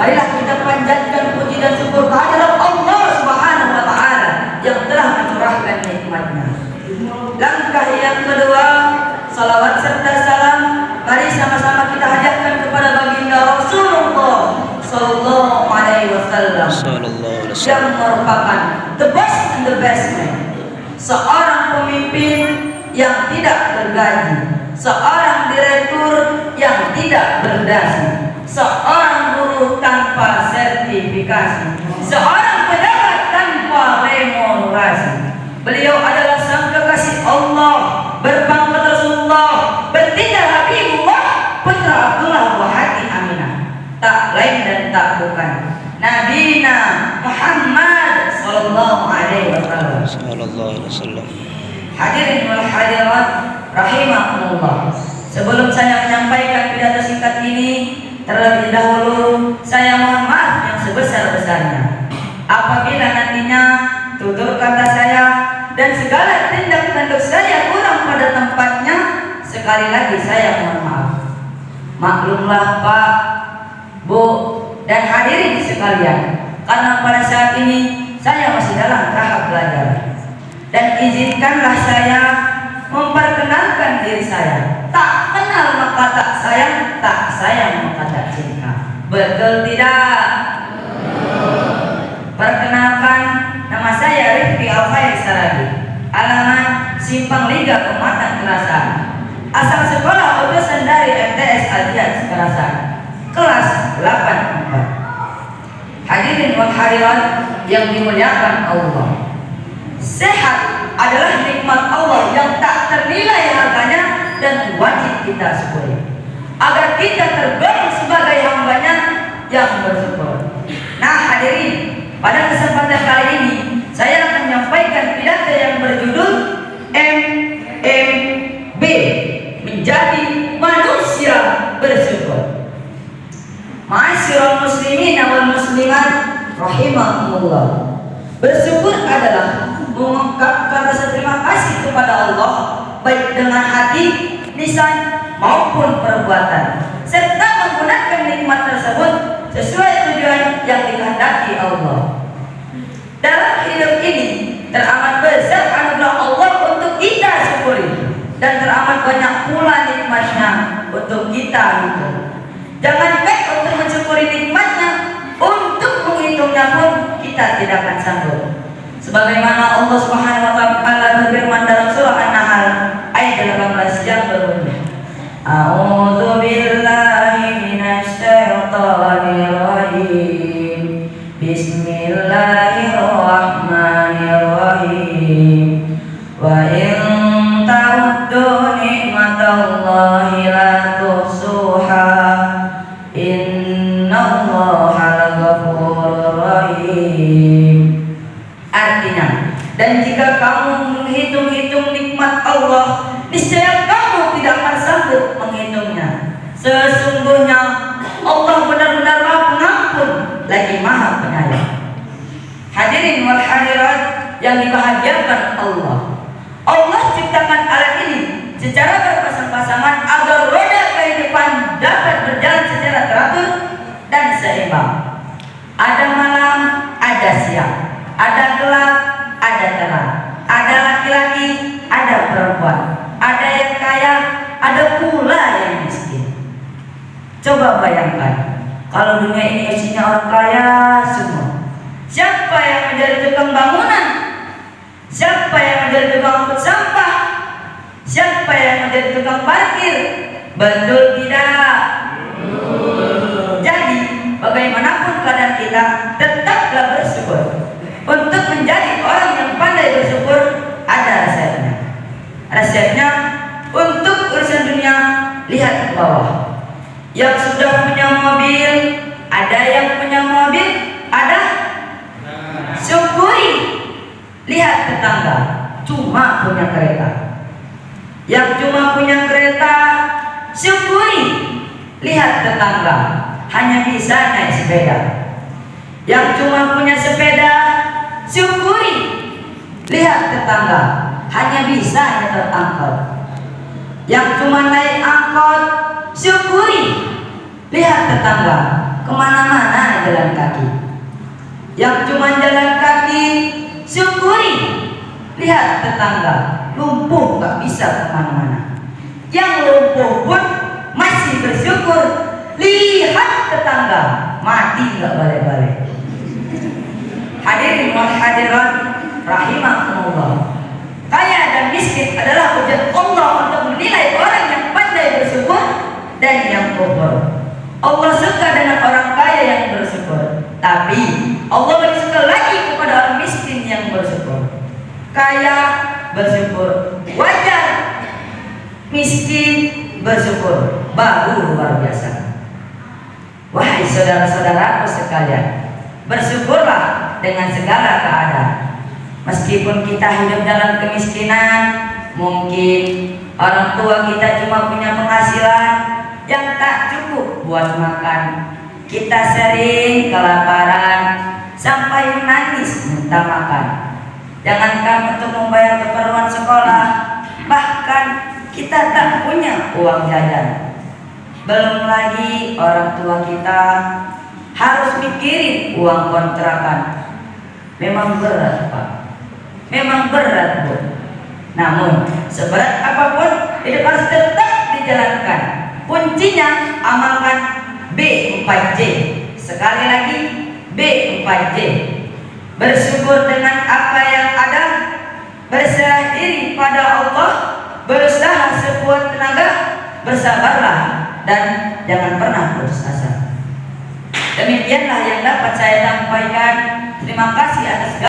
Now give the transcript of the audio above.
Marilah kita panjatkan puji dan syukur kehadirat Allah Subhanahu wa taala yang telah mencurahkan nikmat-Nya. Langkah yang kedua, salawat serta salam mari sama-sama kita hadiahkan kepada baginda Rasulullah sallallahu alaihi wasallam yang merupakan the best and the best man. Seorang pemimpin yang tidak bergaji, seorang direktur yang tidak berdasi, seorang guru tanpa sertifikasi, seorang pejabat tanpa remunerasi. Beliau adalah sang kekasih Allah, berpangkat Rasulullah, bertindak Habibullah, putra Abdullah wa hati Aminah. Tak lain dan tak bukan Nabina Muhammad sallallahu alaihi wasallam. Hadirin wal hadirat rahimakumullah. Sebelum saya menyampaikan pidato singkat ini, terlebih dahulu saya mohon maaf yang sebesar-besarnya apabila nantinya tutur kata saya dan segala tindak tanduk saya kurang pada tempatnya. Sekali lagi saya mohon maaf. Maklumlah Pak, Bu, dan hadirin sekalian, karena pada saat ini saya masih dalam tahap belajar. Dan izinkanlah saya memperkenalkan diri saya. Tak kenal maka tak sayang, tak sayang maka tak cinta. Betul tidak? Perkenalkan, nama saya Rifki Alfair Saragi, alamat Simpang Liga Pematang Kerasan, asal sekolah utusan dari MTS Al-Jihad Kerasan, kelas 84. Hadirin wal hadirat yang dimuliakan Allah, sehat adalah nikmat Allah yang tak ternilai harganya dan wajib kita syukuri agar kita tergolong sebagai hamba-Nya yang bersyukur. Nah hadirin, pada kesempatan kali ini saya akan menyampaikan pidato yang berjudul MMB, menjadi manusia bersyukur. Ma'asyiral muslimin wal muslimat rahimakumullah. Bersyukur adalah mengungkapkan rasa terima kasih kepada Allah baik dengan hati, lisan maupun perbuatan, serta menggunakan nikmat tersebut sesuai tujuan yang dikehendaki Allah. Dalam hidup ini teramat besar anugerah Allah untuk kita syukuri, dan teramat banyak pula nikmatnya untuk kita syukuri. Jangankan untuk mensyukuri nikmatnya, untuk menghitungnya pun kita tidak akan sanggup. Sebagaimana Allah Subhanahu wa taala berfirman dalam surah An-Nahl ayat 18 yang berbunyi, A'udzu billahi minasy syaithanir rajim. Bismillahirrahmanirrahim. Wa in ta'uddu ni'matallahi la tuhsuha. Innallaha laghafurur rahim. Artinya, dan jika kamu menghitung-hitung nikmat Allah, niscaya kamu tidak akan sanggup menghitungnya. Sesungguhnya Allah benar-benar Maha Pengampun lagi Maha Penyayang. Hadirin wal hadirat yang dibahagiakan Allah, Allah ciptakan alat ini secara berpasang-pasangan agar roda kehidupan dapat berjalan secara teratur dan seimbang. Ada malam, ada siang, ada gelap, ada terang, ada laki-laki, ada perempuan, ada yang kaya, ada pula yang miskin. Coba bayangkan, kalau dunia ini isinya orang kaya semua, siapa yang menjadi tukang bangunan? Siapa yang menjadi tukang angkut sampah? Siapa yang menjadi tukang parkir? Betul tidak? Jadi, bagaimanapun keadaan kita, tetaplah bersyukur. Untuk menjadi orang yang pandai bersyukur, ada resepnya. Resepnya untuk urusan dunia, lihat ke bawah. Yang sudah punya mobil, ada yang punya mobil, ada? Syukuri. Lihat tetangga, cuma punya kereta. Yang cuma punya kereta, syukuri. Lihat tetangga, hanya bisa naik sepeda. Yang cuma punya sepeda, syukuri. Lihat tetangga, hanya bisa nyetir angkot. Yang cuma naik angkot, syukuri. Lihat tetangga, kemana-mana jalan kaki. Yang cuma jalan kaki, syukuri. Lihat tetangga, lumpuh gak bisa kemana-mana. Yang lumpuh pun masih bersyukur. Lihat tetangga, mati gak balik-balik. Hadirin wal hadirat rahimakumullah. Kaya dan miskin adalah ujian Allah untuk menilai orang yang pandai bersyukur dan yang kufur. Allah suka dengan orang kaya yang bersyukur, tapi Allah lebih suka lagi kepada orang miskin yang bersyukur. Kaya bersyukur wajar, miskin bersyukur baru luar biasa. Wahai saudara-saudaraku sekalian, bersyukurlah dengan segala keadaan. Meskipun kita hidup dalam kemiskinan, mungkin orang tua kita cuma punya penghasilan yang tak cukup buat makan. Kita sering kelaparan sampai menangis minta makan. Jangankan untuk membayar keperluan sekolah, bahkan kita tak punya uang jajan. Belum lagi orang tua kita harus mikirin uang kontrakan. Memang berat, Pak. Memang berat, Bu. Namun seberat apapun hidup harus tetap dijalankan. Kuncinya amalkan B4J. Sekali lagi B4J. Bersyukur dengan apa yang ada, berserah diri pada Allah, berusaha sekuat tenaga, bersabarlah dan jangan pernah putus asa. Demikianlah yang dapat saya sampaikan. Terima kasih atas